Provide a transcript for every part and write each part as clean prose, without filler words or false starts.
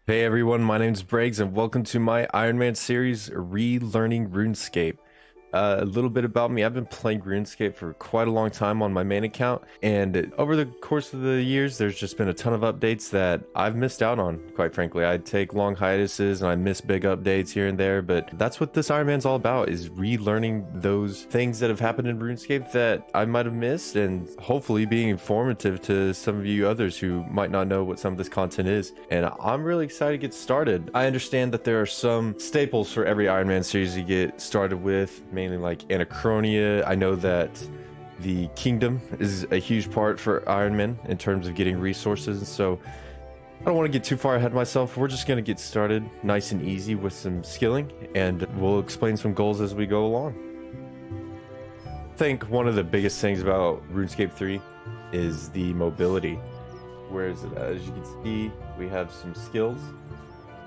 Hey everyone, my name's Briggs and welcome to my Ironman series, Relearning Runescape. A little bit about me, I've been playing RuneScape for quite a long time on my main account, and over the course of the years, there's just been a ton of updates that I've missed out on, quite frankly. I take long hiatuses and I miss big updates here and there, but that's what this Ironman's all about, is relearning those things that have happened in RuneScape that I might have missed, and hopefully being informative to some of you others who might not know what some of this content is. And I'm really excited to get started. I understand that there are some staples for every Ironman series you get started with, mainly like Anachronia. I know that the kingdom is a huge part for Ironman in terms of getting resources, so I don't want to get too far ahead of myself. We're just going to get started nice and easy with some skilling, and we'll explain some goals as we go along. I think one of the biggest things about RuneScape 3 is the mobility. Where is it at? As you can see, we have some skills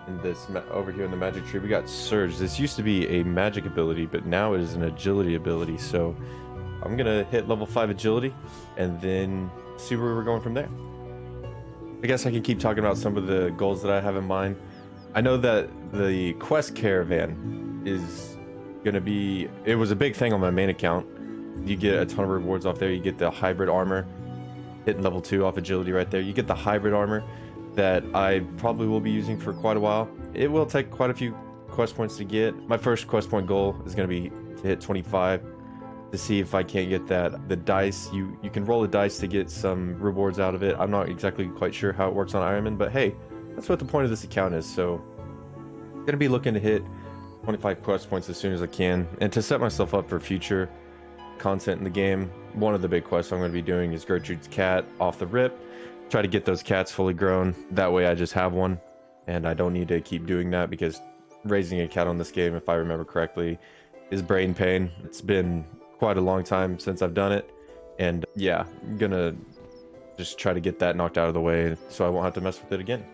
in this over here in the magic tree. We got Surge. This used to be a magic ability, but now it is an agility ability. So I'm gonna hit level 5 agility and then see where we're going from there. I guess I can keep talking about some of the goals that I have in mind. I know that the quest Caravan is gonna be, it was a big thing on my main account. You get a ton of rewards off there. You get the hybrid armor, hitting level 2 off agility right there. You get the hybrid armor that I probably will be using for quite a while. It will take quite a few quest points to get. My first quest point goal is going to be to hit 25 to see if I can't get that. The dice, you can roll a dice to get some rewards out of it. I'm not exactly quite sure how it works on Ironman, but hey, that's what the point of this account is. So I'm going to be looking to hit 25 quest points as soon as I can, and to set myself up for future content in the game. One of the big quests I'm going to be doing is Gertrude's cat off the rip. Try to get those cats fully grown. That way I just have one and I don't need to keep doing that, because raising a cat on this game, if I remember correctly, is brain pain. It's been quite a long time since I've done it, and yeah, I'm gonna just try to get that knocked out of the way so I won't have to mess with it again.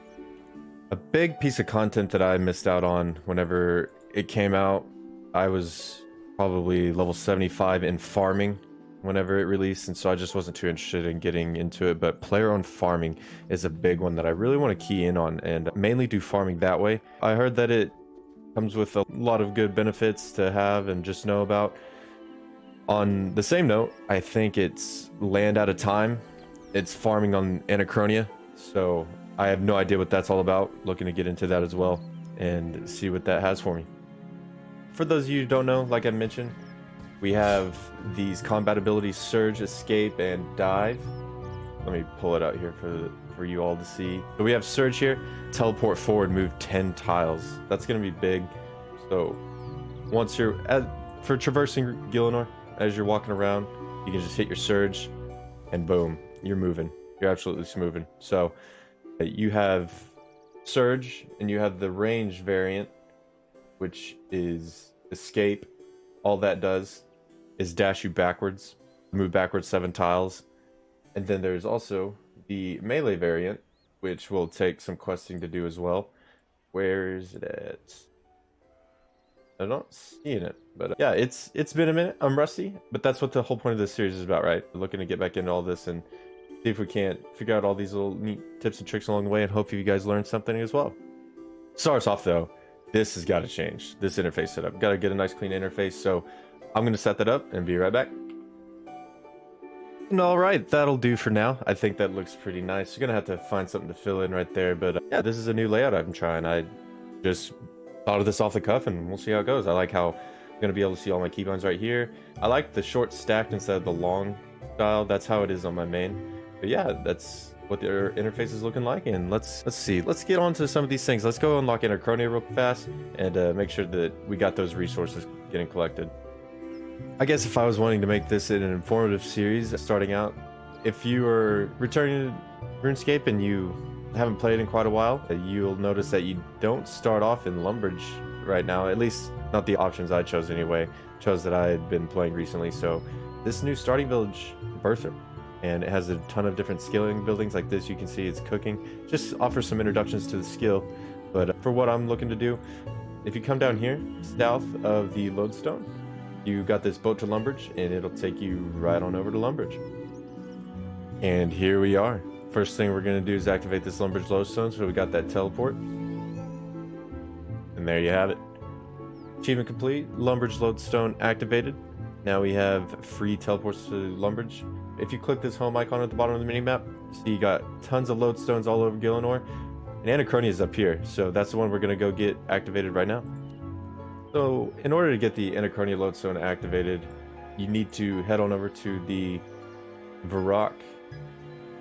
A big piece of content that I missed out on whenever it came out, I was probably level 75 in farming whenever it released, and so I just wasn't too interested in getting into it. But player-owned farming is a big one that I really want to key in on and mainly do farming that way. I heard that it comes with a lot of good benefits to have and just know about. On the same note, I think it's land out of time. It's farming on Anachronia, so I have no idea what that's all about. Looking to get into that as well and see what that has for me. For those of you who don't know, like I mentioned, we have these combat abilities: Surge, Escape, and Dive. Let me pull it out here for you all to see. So we have Surge here, teleport forward, move 10 tiles. That's going to be big. So once you're for traversing Gielinor, as you're walking around, you can just hit your Surge and boom, you're moving. You're absolutely moving. So you have Surge and you have the range variant, which is Escape. All that does is dash you backwards, move backwards 7 tiles. And then there's also the melee variant, which will take some questing to do as well. Where is it at? I'm not seeing it, but yeah, it's been a minute. I'm rusty, but that's what the whole point of this series is about, right? We're looking to get back into all this and see if we can't figure out all these little neat tips and tricks along the way, and hopefully you guys learned something as well. Start us off though. This has got to change. This interface setup. Got to get a nice clean interface. So I'm going to set that up and be right back. And all right, that'll do for now. I think that looks pretty nice. You're going to have to find something to fill in right there. But yeah, this is a new layout I'm trying. I just thought of this off the cuff and we'll see how it goes. I like how I'm going to be able to see all my keybinds right here. I like the short stacked instead of the long style. That's how it is on my main. But yeah, that's what their interface is looking like, and let's see, let's get on to some of these things. Let's go unlock Anachronia real fast and make sure that we got those resources getting collected. I guess if I was wanting to make this an informative series starting out, if you are returning to RuneScape and you haven't played in quite a while, you'll notice that you don't start off in Lumbridge right now, at least not the options I chose anyway. Chose that I had been playing recently. So this new starting village, Bertha, and it has a ton of different skilling buildings like this. You can see it's cooking. Just offers some introductions to the skill. But for what I'm looking to do, if you come down here, south of the lodestone, you got this boat to Lumbridge, and it'll take you right on over to Lumbridge. And here we are. First thing we're going to do is activate this Lumbridge lodestone, so we got that teleport. And there you have it. Achievement complete. Lumbridge lodestone activated. Now we have free teleports to Lumbridge. If you click this home icon at the bottom of the minimap, see you got tons of lodestones all over Gillinor. And Anachronia is up here, so that's the one we're going to go get activated right now. So in order to get the Anachronia lodestone activated, you need to head on over to the Varrock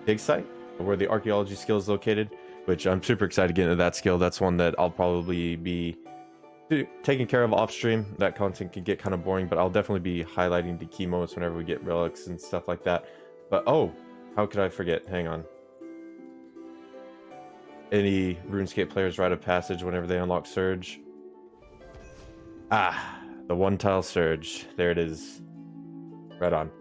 dig site, where the archaeology skill is located, which I'm super excited to get into that skill. That's one that I'll probably be taking care of off stream. That content can get kind of boring, but I'll definitely be highlighting the key moments whenever we get relics and stuff like that. But oh, how could I forget? Hang on. Any RuneScape players rite of passage whenever they unlock Surge. Ah, the one tile Surge. There it is. Right on.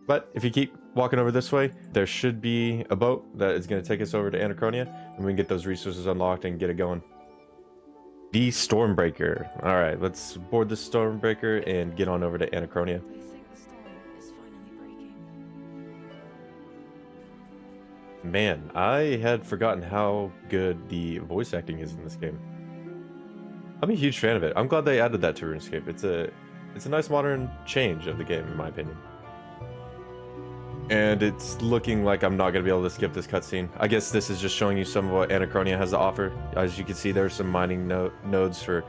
But if you keep walking over this way, there should be a boat that is going to take us over to Anachronia, and we can get those resources unlocked and get it going. The Stormbreaker. All right, let's board the Stormbreaker and get on over to Anachronia. They think the storm is finally breaking. Man, I had forgotten how good the voice acting is in this game. I'm a huge fan of it. I'm glad they added that to RuneScape. It's a nice modern change of the game, in my opinion. And it's looking like I'm not going to be able to skip this cutscene. I guess this is just showing you some of what Anachronia has to offer. As you can see, there's some mining nodes for,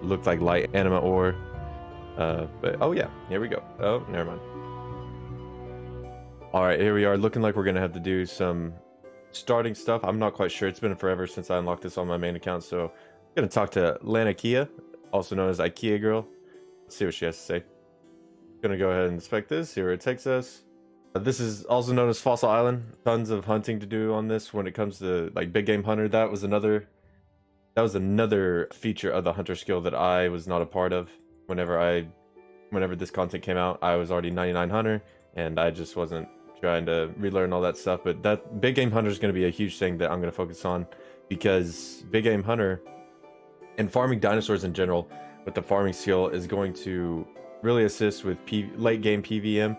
look like light anima ore. But oh yeah, here we go. Oh, never mind. All right, here we are. Looking like we're going to have to do some starting stuff. I'm not quite sure. It's been forever since I unlocked this on my main account. So I'm going to talk to Anachronia, also known as IKEA Girl. Let's see what she has to say. Going to go ahead and inspect this, see where it takes us. This is also known as Fossil Island. Tons of hunting to do on this when it comes to like big game hunter. That was another feature of the hunter skill that I was not a part of. Whenever this content came out, I was already 99 hunter, and I just wasn't trying to relearn all that stuff. But that big game hunter is going to be a huge thing that I'm going to focus on, because big game hunter and farming dinosaurs in general with the farming skill is going to really assist with late game PVM.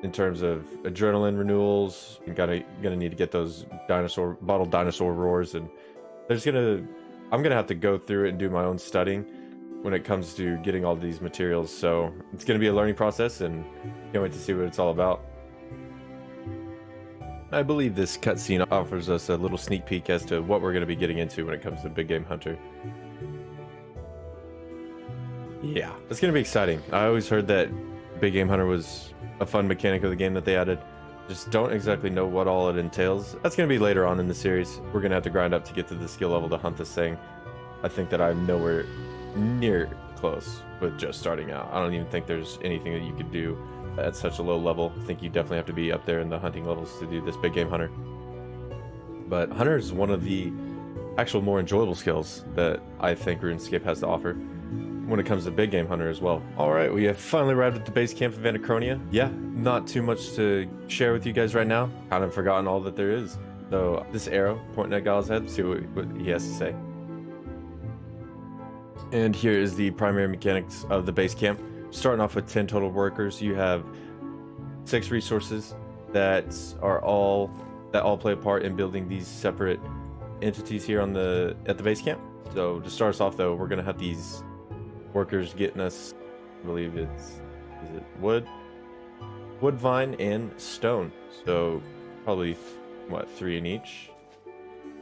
In terms of adrenaline renewals, you're gonna need to get those bottled dinosaur roars, and I'm gonna have to go through it and do my own studying when it comes to getting all these materials. So it's gonna be a learning process, and can't wait to see what it's all about. I believe this cutscene offers us a little sneak peek as to what we're gonna be getting into when it comes to big game hunter. Yeah, it's gonna be exciting. I always heard that big game hunter was a fun mechanic of the game that they added. Just don't exactly know what all it entails. That's going to be later on in the series. We're going to have to grind up to get to the skill level to hunt this thing. I think that I'm nowhere near close with just starting out. I don't even think there's anything that you could do at such a low level. I think you definitely have to be up there in the hunting levels to do this big game hunter. But hunter is one of the actual more enjoyable skills that I think RuneScape has to offer when it comes to big game hunter as well. All right, we have finally arrived at the base camp of Anachronia. Yeah, not too much to share with you guys right now. Kind of forgotten all that there is. So this arrow pointing at Gal's head, see what he has to say. And here is the primary mechanics of the base camp. Starting off with 10 total workers, you have 6 resources that all play a part in building these separate entities here at the base camp. So to start us off though, we're gonna have these workers getting us, I believe is it wood, vine, and stone. So probably what, 3 in each?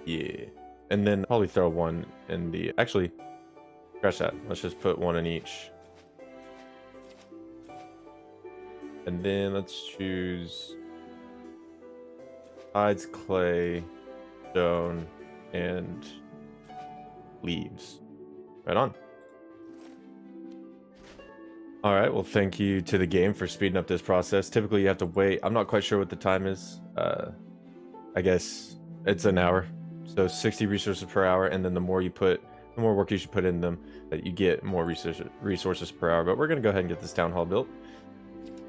Yeah, and then probably throw 1 in the, actually scratch that, let's just put 1 in each. And then let's choose hides, clay, stone, and leaves. Right on. All right, well, thank you to the game for speeding up this process. Typically, you have to wait. I'm not quite sure what the time is. I guess it's an hour. So 60 resources per hour, and then the more work you should put in them, that you get more resources per hour. But we're going to go ahead and get this town hall built.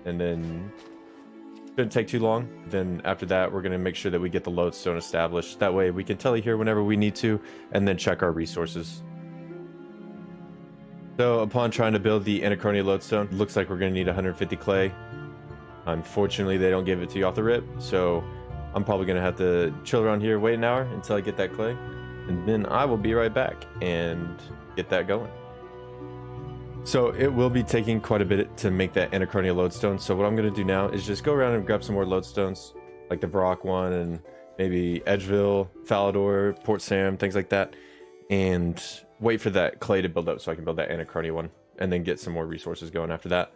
And then it shouldn't take too long. Then after that, we're going to make sure that we get the lodestone established. That way we can tele here whenever we need to, and then check our resources. So upon trying to build the Anachronia lodestone, it looks like we're going to need 150 clay. Unfortunately, they don't give it to you off the rip, so I'm probably going to have to chill around here, wait an hour until I get that clay. and then I will be right back and get that going. So it will be taking quite a bit to make that Anachronia lodestone. So what I'm going to do now is just go around and grab some more lodestones, like the Varrock one and maybe Edgeville, Falador, Port Sam, things like that, and wait for that clay to build up so I can build that Anachronia one and then get some more resources going after that.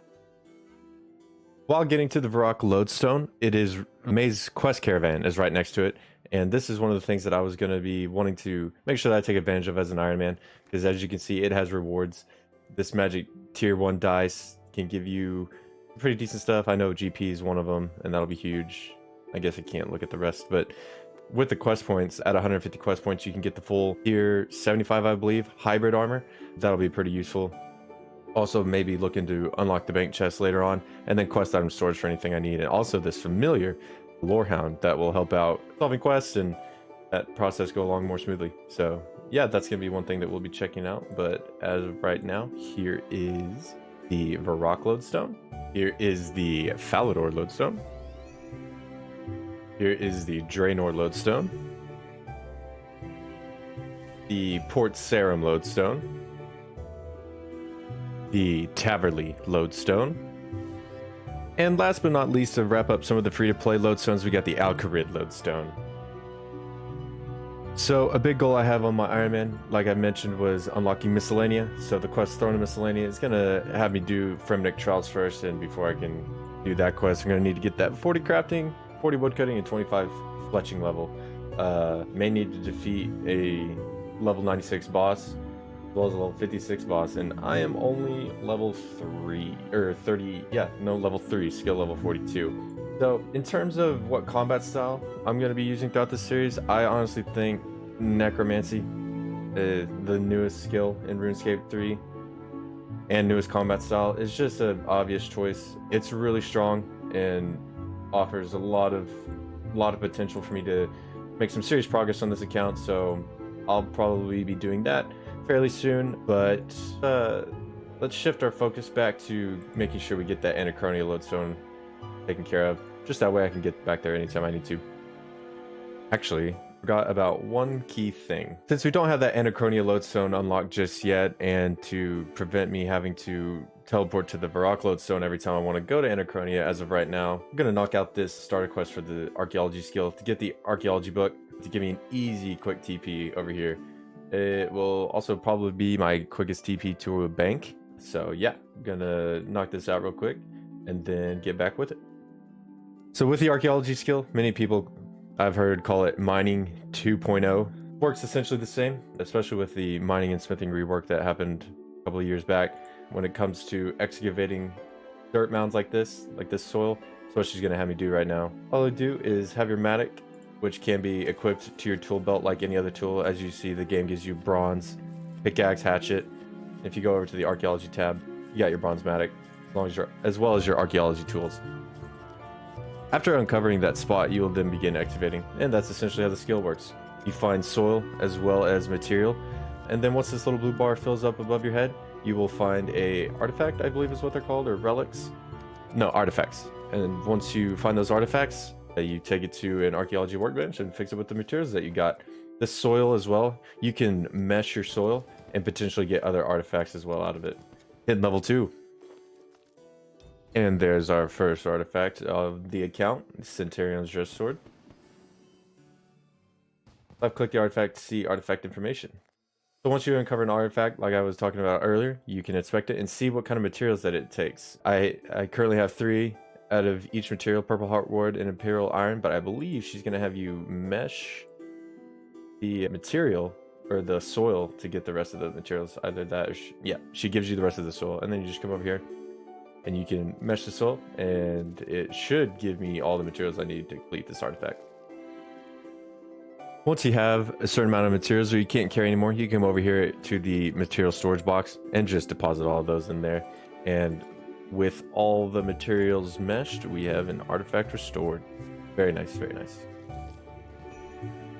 While getting to the Varrock lodestone, it is May's quest caravan is right next to it. And this is one of the things that I was going to be wanting to make sure that I take advantage of as an Ironman, because as you can see, it has rewards. This magic tier 1 dice can give you pretty decent stuff. I know GP is one of them, and that'll be huge. I guess I can't look at the rest, but with the quest points, at 150 quest points, you can get the full tier 75, I believe, hybrid armor. That'll be pretty useful. Also, maybe looking to unlock the bank chest later on, and then quest item storage for anything I need. And also this familiar Lorehound that will help out solving quests and that process go along more smoothly. So yeah, that's gonna be one thing that we'll be checking out. But as of right now, here is the Varrock lodestone. Here is the Falador lodestone. Here is the Draenor lodestone. The Port Sarum lodestone. The Taverley lodestone. And last but not least, to wrap up some of the free-to-play lodestones, we got the Alcarid lodestone. So a big goal I have on my Ironman, like I mentioned, was unlocking Miscellanea. So the quest Throne of Miscellanea is going to have me do Fremnic Trials first, and before I can do that quest, I'm going to need to get that 40 crafting, 40 woodcutting, and 25 fletching level. May need to defeat a level 96 boss, as well as a level 56 boss, and I am only level 3, or 30, yeah, no, level 3, skill level 42. So, in terms of what combat style I'm going to be using throughout this series, I honestly think Necromancy, the newest skill in RuneScape 3, and newest combat style, is just an obvious choice. It's really strong and offers a lot of potential for me to make some serious progress on this account, so I'll probably be doing that fairly soon. But let's shift our focus back to making sure we get that Anachronia lodestone taken care of, just that way I can get back there anytime I need to. Actually, forgot about one key thing. Since we don't have that Anachronia lodestone unlocked just yet, and to prevent me having to teleport to the Varrock lodestone every time I want to go to Anachronia, as of right now, I'm going to knock out this starter quest for the Archaeology skill to get the Archaeology book to give me an easy quick TP over here. It will also probably be my quickest TP to a bank. So yeah, I'm gonna knock this out real quick and then get back with it. So with the Archaeology skill, many people I've heard call it mining 2.0. Works essentially the same, especially with the mining and smithing rework that happened a couple of years back. When it comes to excavating dirt mounds like this soil, that's what she's gonna have me do right now. All I do is have your mattock, which can be equipped to your tool belt like any other tool. As you see, the game gives you bronze, pickaxe, hatchet. If you go over to the Archaeology tab, you got your bronze mattock, as well as your Archaeology tools. After uncovering that spot, you will then begin excavating, and that's essentially how the skill works. You find soil as well as material, and then once this little blue bar fills up above your head, you will find a artifact, I believe is what they're called, or relics? No, artifacts. And once you find those artifacts, you take it to an Archaeology workbench and fix it with the materials that you got. The soil as well, you can mesh your soil and potentially get other artifacts as well out of it. Hit level 2. And there's our first artifact of the account, Centurion's Dress Sword. I've clicked the artifact to see artifact information. So once you uncover an artifact, like I was talking about earlier, you can inspect it and see what kind of materials that it takes. I currently have 3 out of each material: Purple Heartwood and Imperial Iron, but I believe she's going to have you mesh the material or the soil to get the rest of the materials. Either that or she gives you the rest of the soil, and then you just come over here and you can mesh the soil, and it should give me all the materials I need to complete this artifact. Once you have a certain amount of materials or you can't carry anymore, you come over here to the material storage box and just deposit all of those in there. And with all the materials meshed, we have an artifact restored. Very nice, very nice.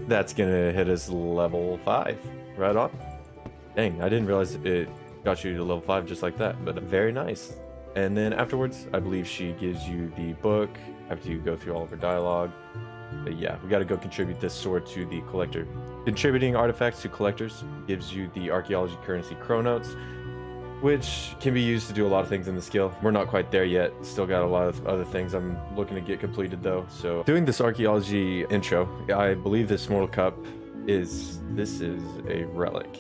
That's gonna hit us level 5. Right on. Dang, I didn't realize it got you to level 5 just like that, but very nice. And then afterwards, I believe she gives you the book after you go through all of her dialogue. But yeah, we got to go contribute this sword to the collector. Contributing artifacts to collectors gives you the archaeology currency chronotes, which can be used to do a lot of things in the skill. We're not quite there yet. Still got a lot of other things I'm looking to get completed though. So doing this archaeology intro, I believe this mortal cup this is a relic.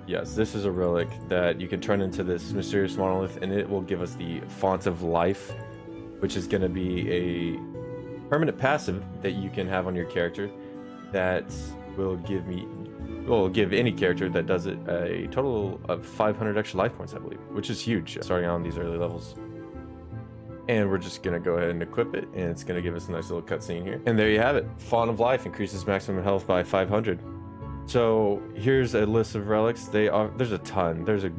Yes, this is a relic that you can turn into this mysterious monolith, and it will give us the font of life, which is going to be a permanent passive that you can have on your character that will give any character that does it a total of 500 extra life points, I believe, which is huge starting out on these early levels. And we're just gonna go ahead and equip it, and it's gonna give us a nice little cutscene here. And there you have it. Font of Life increases maximum health by 500. So here's a list of relics. There's a ton. There's a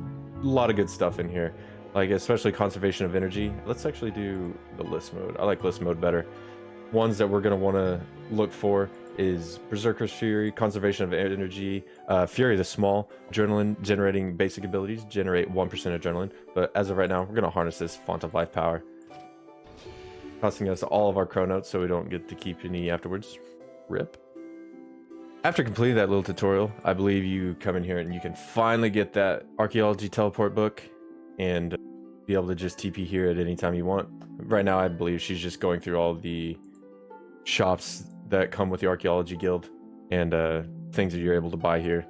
lot of good stuff in here, like especially conservation of energy. Let's actually do the list mode. I like list mode better. Ones that we're gonna want to look for is Berserker's Fury, conservation of energy, Fury the Small, adrenaline generating basic abilities, generate 1% adrenaline. But as of right now, we're gonna harness this Font of Life power, costing us all of our chronotes, so we don't get to keep any afterwards. Rip. After completing that little tutorial, I believe you come in here and you can finally get that archaeology teleport book and be able to just TP here at any time you want. Right now, I believe she's just going through all the shops that come with the archaeology guild and things that you're able to buy here.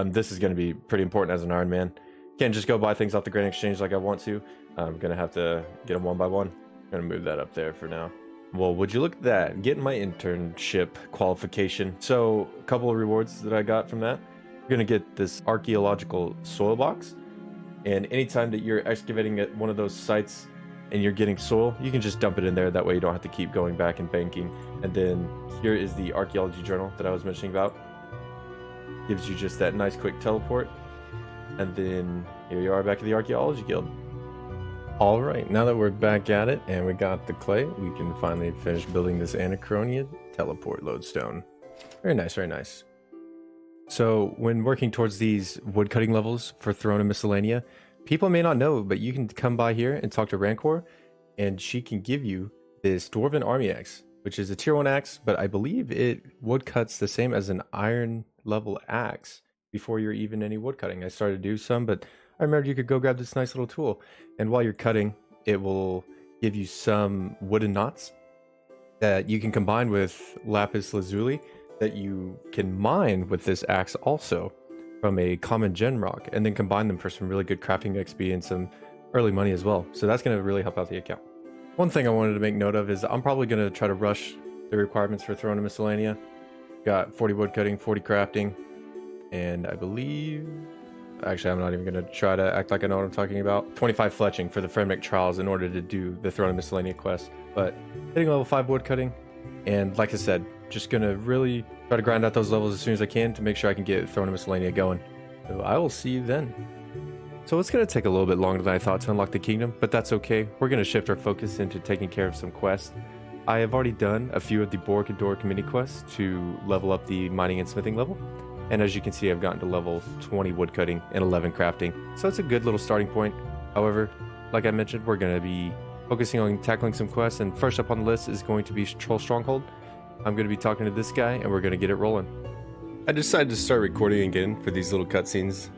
This is going to be pretty important as an Iron Man. Can't just go buy things off the Grand Exchange like I want to. I'm going to have to get them one by one. I'm going to move that up there for now. Well, would you look at that? Getting my internship qualification. So a couple of rewards that I got from that. You're going to get this archaeological soil box. And anytime that you're excavating at one of those sites and you're getting soil, you can just dump it in there. That way you don't have to keep going back and banking. And then here is the archaeology journal that I was mentioning about. Gives you just that nice quick teleport. And then here you are back at the Archaeology Guild. All right, now that we're back at it and we got the clay, we can finally finish building this Anachronia teleport lodestone. Very nice, very nice. So when working towards these woodcutting levels for Throne and Miscellanea, people may not know, but you can come by here and talk to Rancor, and she can give you this Dwarven Army Axe, which is a tier 1 axe, but I believe it woodcuts the same as an iron level axe before you're even any woodcutting. I started to do some, but I remembered you could go grab this nice little tool, and while you're cutting, it will give you some wooden knots that you can combine with lapis lazuli that you can mine with this axe also from a common gen rock, and then combine them for some really good crafting XP and some early money as well. So that's going to really help out the account. One thing I wanted to make note of is I'm probably going to try to rush the requirements for Throne and Miscellanea. Got 40 woodcutting, 40 crafting, and I believe... Actually, I'm not even going to try to act like I know what I'm talking about. 25 fletching for the Fremenic Trials in order to do the Throne and Miscellanea quest. But hitting level 5 woodcutting, and like I said, just going to really try to grind out those levels as soon as I can to make sure I can get Throne and Miscellanea going. So I will see you then. So it's going to take a little bit longer than I thought to unlock the kingdom, but that's okay. We're going to shift our focus into taking care of some quests. I have already done a few of the Borgador committee quests to level up the mining and smithing level. And as you can see, I've gotten to level 20 woodcutting and 11 crafting. So it's a good little starting point. However, like I mentioned, we're going to be focusing on tackling some quests. And first up on the list is going to be Troll Stronghold. I'm going to be talking to this guy and we're going to get it rolling. I decided to start recording again for these little cutscenes.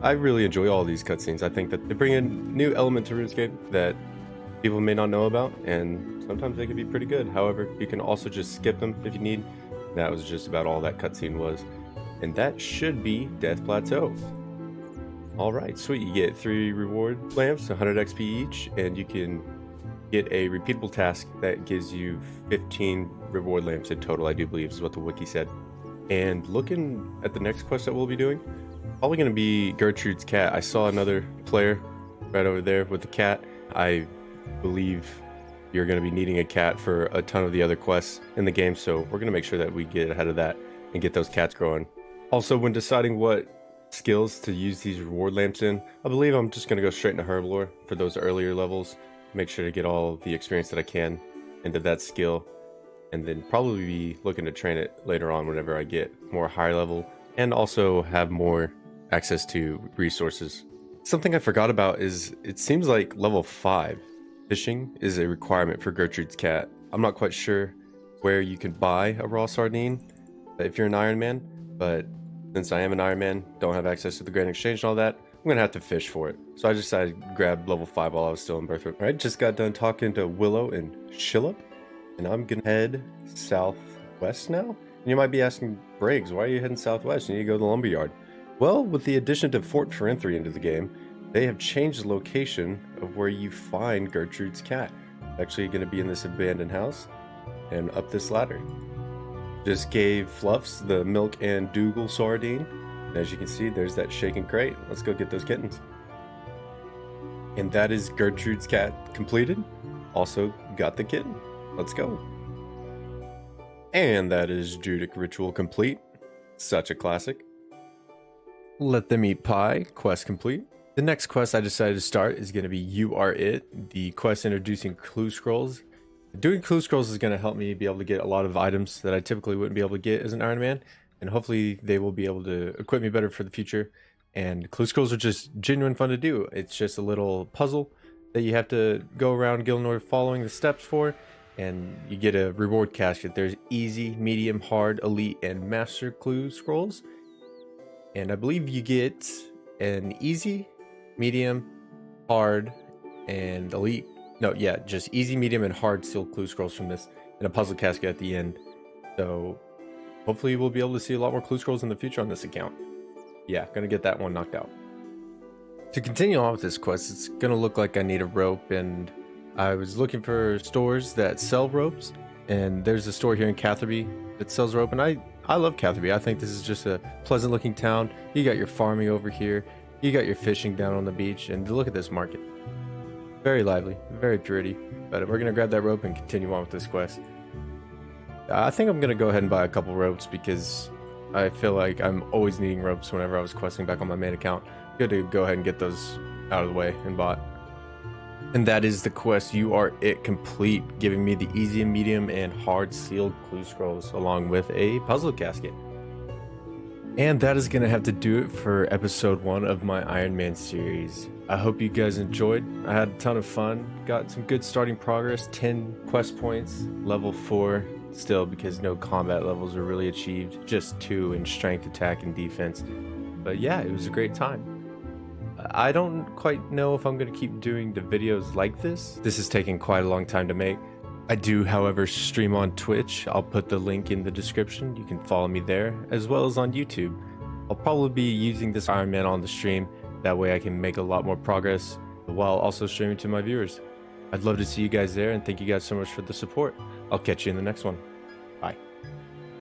I really enjoy all these cutscenes. I think that they bring a new element to RuneScape that people may not know about, and sometimes they can be pretty good. However, you can also just skip them if you need. That was just about all that cutscene was. And that should be Death Plateau. Alright, sweet. You get 3 reward lamps, 100 XP each, and you can get a repeatable task that gives you 15 reward lamps in total, I do believe is what the wiki said. And looking at the next quest that we'll be doing, probably going to be Gertrude's cat. I saw another player right over there with the cat. I believe you're going to be needing a cat for a ton of the other quests in the game, so we're going to make sure that we get ahead of that and get those cats growing. Also, when deciding what skills to use these reward lamps in, I believe I'm just going to go straight into Herblore for those earlier levels. Make sure to get all the experience that I can into that skill, and then probably be looking to train it later on whenever I get more higher level and also have more access to resources. Something I forgot about is it seems like level 5 fishing is a requirement for Gertrude's cat. I'm not quite sure where you can buy a raw sardine if you're an Ironman, but since I am an Ironman, don't have access to the Grand Exchange and all that, I'm gonna have to fish for it. So I decided to grab level 5 while I was still in Birthright. Alright, just got done talking to Willow and Shillip, and I'm gonna head southwest now. And you might be asking, Briggs, why are you heading southwest? You need to go to the lumberyard. Well, with the addition of Fort Firenthry into the game, they have changed the location of where you find Gertrude's cat. It's actually going to be in this abandoned house and up this ladder. Just gave Fluffs the milk and Dougal sardine. And as you can see, there's that shaking crate. Let's go get those kittens. And that is Gertrude's cat completed. Also got the kitten. Let's go. And that is Judic Ritual complete. Such a classic. Let Them Eat Pie, quest complete. The next quest I decided to start is going to be You Are It, the quest introducing clue scrolls. Doing clue scrolls is going to help me be able to get a lot of items that I typically wouldn't be able to get as an Iron Man, and hopefully they will be able to equip me better for the future. And clue scrolls are just genuine fun to do. It's just a little puzzle that you have to go around Gilnor following the steps for, and you get a reward casket. There's easy, medium, hard, elite, and master clue scrolls. And I believe you get an easy, medium, hard, and elite. No, yeah, just easy, medium, and hard sealed clue scrolls from this, and a puzzle casket at the end. So hopefully we'll be able to see a lot more clue scrolls in the future on this account. Yeah, gonna get that one knocked out. To continue on with this quest, it's gonna look like I need a rope, and I was looking for stores that sell ropes, and there's a store here in Catherby that sells rope, and I love Catherby. I think this is just a pleasant looking town. You got your farming over here, you got your fishing down on the beach, and look at this market. Very lively, very pretty. But we're gonna grab that rope and continue on with this quest. I think I'm gonna go ahead and buy a couple ropes because I feel like I'm always needing ropes whenever I was questing back on my main account. Good to go ahead and get those out of the way and bought. And that is the quest You Are It complete, giving me the easy, medium, and hard sealed clue scrolls along with a puzzle casket. And that is going to have to do it for episode 1 of my Iron Man series. I hope you guys enjoyed. I had a ton of fun, got some good starting progress, 10 quest points, level 4 still because no combat levels were really achieved, just 2 in strength, attack, and defense. But yeah, it was a great time. I don't quite know if I'm going to keep doing the videos like this. This is taking quite a long time to make. I do, however, stream on Twitch. I'll put the link in the description. You can follow me there, as well as on YouTube. I'll probably be using this Iron Man on the stream. That way I can make a lot more progress while also streaming to my viewers. I'd love to see you guys there, and thank you guys so much for the support. I'll catch you in the next one.